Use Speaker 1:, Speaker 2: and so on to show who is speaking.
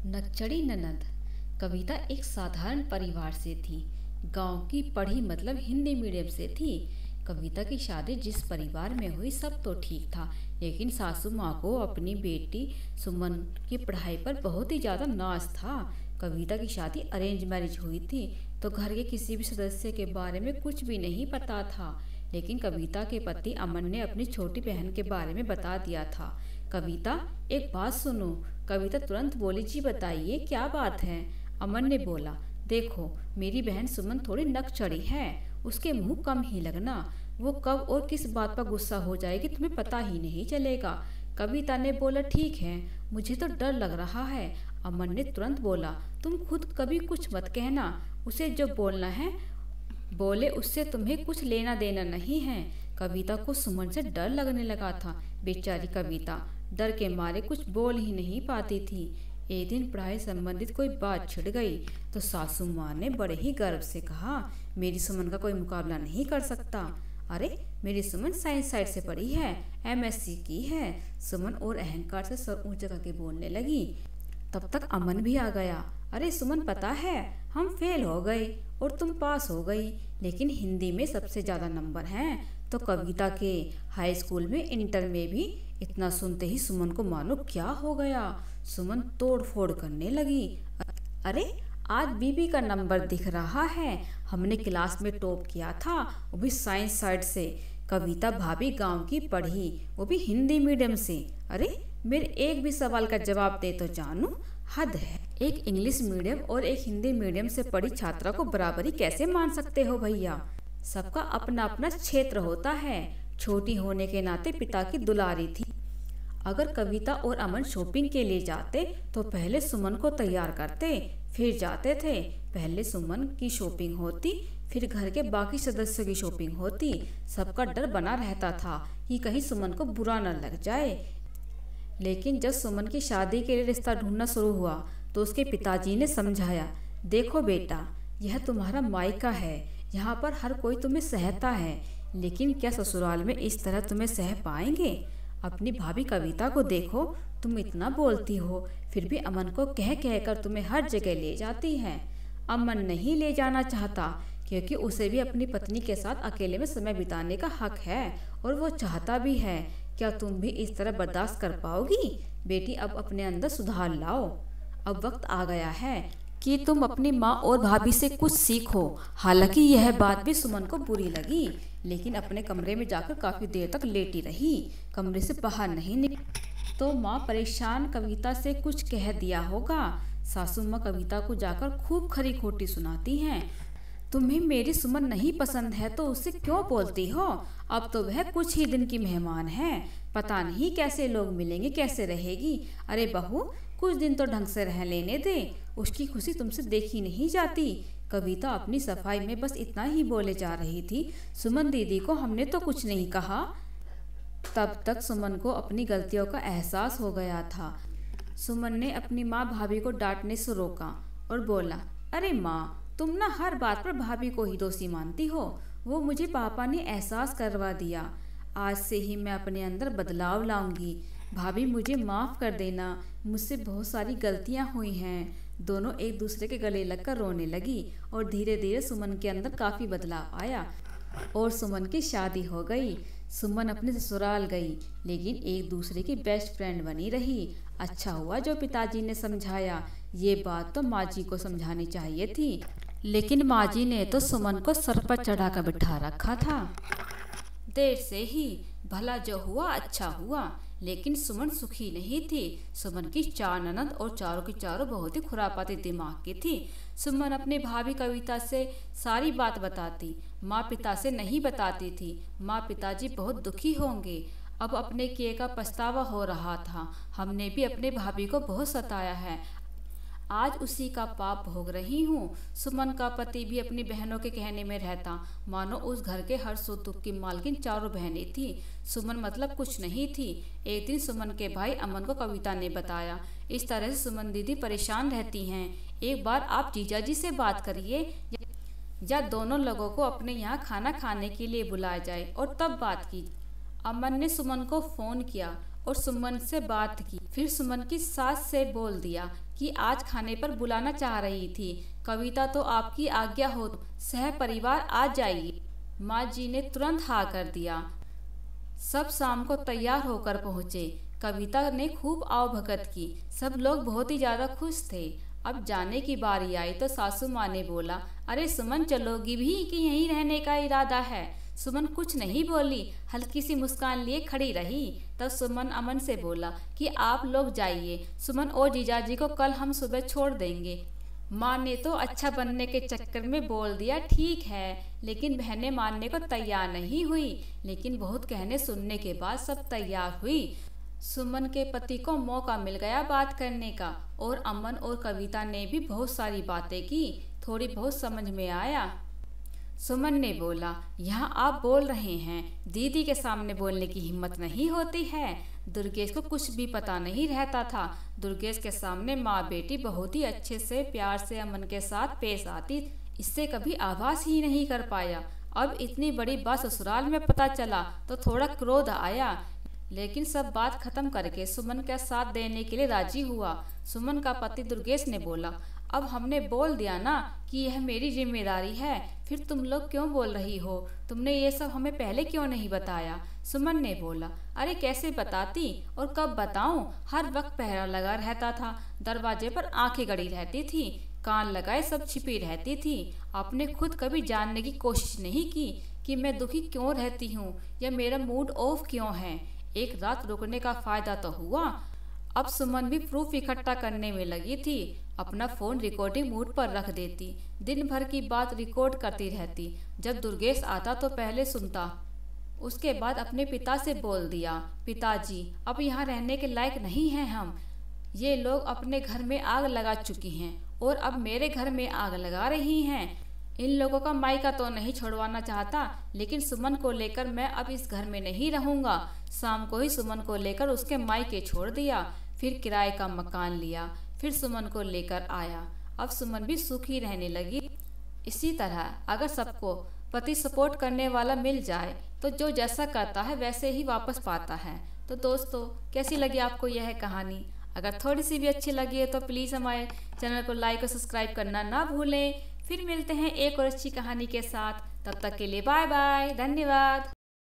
Speaker 1: नक्चड़ी ननद। कविता एक साधारण परिवार से थी। गांव की पढ़ी मतलब हिंदी मीडियम से थी। कविता की शादी जिस परिवार में हुई सब तो ठीक था, लेकिन सासू माँ को अपनी बेटी सुमन की पढ़ाई पर बहुत ही ज़्यादा नाज था। कविता की शादी अरेंज मैरिज हुई थी, तो घर के किसी भी सदस्य के बारे में कुछ भी नहीं पता था। लेकिन कविता के पति अमन ने अपनी छोटी बहन के बारे में बता दिया था। कविता, एक बात सुनो। कविता तुरंत बोली, जी बताइए क्या बात है। अमन ने बोला, देखो मेरी बहन सुमन थोड़ी नकचड़ी है, उसके मुंह कम ही लगना। वो कब और किस बात पर गुस्सा हो जाएगी तुम्हें पता ही नहीं चलेगा। कविता ने बोला, ठीक है, मुझे तो डर लग रहा है। अमन ने तुरंत बोला, तुम खुद कभी कुछ मत कहना, उसे जो बोलना है बोले, उससे तुम्हें कुछ लेना देना नहीं है। कविता को सुमन से डर लगने लगा था। बेचारी कविता डर के मारे कुछ बोल ही नहीं पाती थी। एक दिन पढ़ाई संबंधित कोई बात छिड़ गई तो सासू माँ ने बड़े ही गर्व से कहा, मेरी सुमन का कोई मुकाबला नहीं कर सकता। अरे, मेरी सुमन साइंस साइड से पढ़ी है, एमएससी की है। सुमन और अहंकार से सर ऊंचा करके बोलने लगी। तब तक अमन भी आ गया। अरे सुमन, पता है हम फेल हो गए और तुम पास हो गई, लेकिन हिंदी में सबसे ज़्यादा नंबर हैं। तो कविता के हाई स्कूल में, इंटर में भी। इतना सुनते ही सुमन को मानो क्या हो गया। सुमन तोड़ फोड़ करने लगी। अरे, आज बीबी का नंबर दिख रहा है, हमने क्लास में टॉप किया था, वो भी साइंस साइड से। कविता भाभी गांव की पढ़ी, वो भी हिंदी मीडियम से। अरे, मेरे एक भी सवाल का जवाब दे तो जानू, हद है। एक इंग्लिश मीडियम और एक हिंदी मीडियम से पढ़ी छात्रा को बराबरी कैसे मान सकते हो भैया। सबका अपना अपना क्षेत्र होता है। छोटी होने के नाते पिता की दुलारी थी। अगर कविता और अमन शॉपिंग के लिए जाते तो पहले सुमन को तैयार करते, फिर जाते थे। पहले सुमन की शॉपिंग होती, फिर घर के बाकी सदस्यों की शॉपिंग होती। सबका डर बना रहता था कि कहीं सुमन को बुरा न लग जाए। लेकिन जब सुमन की शादी के लिए रिश्ता ढूंढना शुरू हुआ तो उसके पिताजी ने समझाया, देखो बेटा, यह तुम्हारा मायका है, यहाँ पर हर कोई तुम्हें सहता है, लेकिन क्या ससुराल में इस तरह तुम्हें सह पाएंगे। अपनी भाभी कविता को देखो, तुम इतना बोलती हो, फिर भी अमन को कह कह कर तुम्हें हर जगह ले जाती है। अमन नहीं ले जाना चाहता, क्योंकि उसे भी अपनी पत्नी के साथ अकेले में समय बिताने का हक है और वो चाहता भी है। क्या तुम भी इस तरह बर्दाश्त कर पाओगी। बेटी, अब अपने अंदर सुधार लाओ। अब वक्त आ गया है कि तुम अपनी माँ और भाभी से कुछ सीखो। हालांकि यह बात भी सुमन को बुरी लगी, लेकिन अपने कमरे में जाकर काफी देर तक लेटी रही, कमरे से बाहर नहीं निकली। तो माँ परेशान कविता से कुछ कह दिया होगा। सासू माँ कविता को जाकर खूब खरी खोटी सुनाती हैं। तुम्हें मेरी सुमन नहीं पसंद है तो उससे क्यों बोलती हो। अब तो वह कुछ ही दिन की मेहमान है, पता नहीं कैसे लोग मिलेंगे, कैसे रहेगी। अरे बहू, कुछ दिन तो ढंग से रह लेने दे, उसकी खुशी तुमसे देखी नहीं जाती। कविता अपनी सफाई में बस इतना ही बोले जा रही थी, सुमन दीदी को हमने तो कुछ नहीं कहा। तब तक सुमन को अपनी गलतियों का एहसास हो गया था। सुमन ने अपनी माँ भाभी को डांटने से रोका और बोला, अरे माँ, तुम ना हर बात पर भाभी को ही दोषी मानती हो। वो मुझे पापा ने एहसास करवा दिया। आज से ही मैं अपने अंदर बदलाव लाऊंगी। भाभी, मुझे माफ़ कर देना, मुझसे बहुत सारी गलतियां हुई हैं। दोनों एक दूसरे के गले लगकर रोने लगी और धीरे धीरे सुमन के अंदर काफ़ी बदलाव आया और सुमन की शादी हो गई। सुमन अपने ससुराल गई, लेकिन एक दूसरे की बेस्ट फ्रेंड बनी रही। अच्छा हुआ जो पिताजी ने समझाया। ये बात तो माँ जी को समझानी चाहिए थी, लेकिन माँ जी ने तो सुमन को सर पर चढ़ा कर बिठा रखा था। देर से ही भला जो हुआ अच्छा हुआ, लेकिन सुमन सुखी नहीं थी। सुमन की चार ननद और चारों की चारों बहुत ही खुरापाती दिमाग की थी। सुमन अपनी भाभी कविता से सारी बात बताती, माँ पिता से नहीं बताती थी। माँ पिताजी बहुत दुखी होंगे। अब अपने किए का पछतावा हो रहा था। हमने भी अपने भाभी को बहुत सताया है, आज उसी का पाप भोग रही हूँ। सुमन का पति भी अपनी बहनों के कहने में रहता, मानो उस घर के हर सुख दुख की मालकिन चारों बहनें थी। सुमन मतलब कुछ नहीं थी। एक दिन सुमन के भाई अमन को कविता ने बताया, इस तरह से सुमन दीदी परेशान रहती हैं। एक बार आप जीजा जी से बात करिए, या दोनों लोगों को अपने यहाँ खाना खाने के लिए बुलाया जाए और तब बात की। अमन ने सुमन को फ़ोन किया और सुमन से बात की। फिर सुमन की सास से बोल दिया कि आज खाने पर बुलाना चाह रही थी। कविता तो आपकी आज्ञा हो, सह परिवार आ जाइए। माँ जी ने तुरंत हाँ कर दिया। सब शाम को तैयार होकर पहुँचे। कविता ने खूब आवभगत की। सब लोग बहुत ही ज्यादा खुश थे। अब जाने की बारी आई तो सासू माँ ने बोला, अरे सुमन चलोगी भी कि यहीं रहने का इरादा है? सुमन कुछ नहीं बोली, हल्की सी मुस्कान लिए खड़ी रही। तब सुमन अमन से बोला कि आप लोग जाइए, सुमन और जीजाजी को कल हम सुबह छोड़ देंगे। माँ ने तो अच्छा बनने के चक्कर में बोल दिया ठीक है, लेकिन बहनें मानने को तैयार नहीं हुई। लेकिन बहुत कहने सुनने के बाद सब तैयार हुई। सुमन के पति को मौका मिल गया बात करने का और अमन और कविता ने भी बहुत सारी बातें की। थोड़ी बहुत समझ में आया। सुमन ने बोला, यहाँ आप बोल रहे हैं, दीदी के सामने बोलने की हिम्मत नहीं होती है। दुर्गेश को कुछ भी पता नहीं रहता था। दुर्गेश के सामने माँ बेटी बहुत ही अच्छे से प्यार से अमन के साथ पेश आती, इससे कभी आभास ही नहीं कर पाया। अब इतनी बड़ी बात ससुराल में पता चला तो थोड़ा क्रोध आया, लेकिन सब बात खत्म करके सुमन का साथ देने के लिए राजी हुआ। सुमन का पति दुर्गेश ने बोला, अब हमने बोल दिया ना कि यह मेरी जिम्मेदारी है, फिर तुम लोग क्यों बोल रही हो? तुमने ये सब हमें पहले क्यों नहीं बताया? सुमन ने बोला, अरे कैसे बताती और कब बताऊं? हर वक्त पहरा लगा रहता था, दरवाजे पर आंखें गड़ी रहती थी, कान लगाए सब छिपी रहती थी। आपने खुद कभी जानने की कोशिश नहीं की कि मैं दुखी क्यों रहती हूँ या मेरा मूड ऑफ क्यों है? एक रात रुकने का फायदा तो हुआ। अब सुमन भी प्रूफ इकट्ठा करने में लगी थी। अपना फोन रिकॉर्डिंग मोड पर रख देती, दिन भर की बात रिकॉर्ड करती रहती। जब दुर्गेश आता तो पहले सुनता, उसके बाद अपने पिता से बोल दिया, पिताजी अब यहाँ रहने के लायक नहीं हैं हम। ये लोग अपने घर में आग लगा चुकी हैं और अब मेरे घर में आग लगा रही हैं। इन लोगों का मायका तो नहीं छोड़वाना चाहता, लेकिन सुमन को लेकर मैं अब इस घर में नहीं रहूंगा। शाम को ही सुमन को लेकर उसके मायके छोड़ दिया, फिर किराए का मकान लिया, फिर सुमन को लेकर आया। अब सुमन भी सुखी रहने लगी। इसी तरह अगर सबको पति सपोर्ट करने वाला मिल जाए तो जो जैसा करता है वैसे ही वापस पाता है। तो दोस्तों, कैसी लगी आपको यह कहानी? अगर थोड़ी सी भी अच्छी लगी है तो प्लीज़ हमारे चैनल को लाइक और सब्सक्राइब करना ना भूलें। फिर मिलते हैं एक और अच्छी कहानी के साथ। तब तक के लिए बाय बाय, धन्यवाद।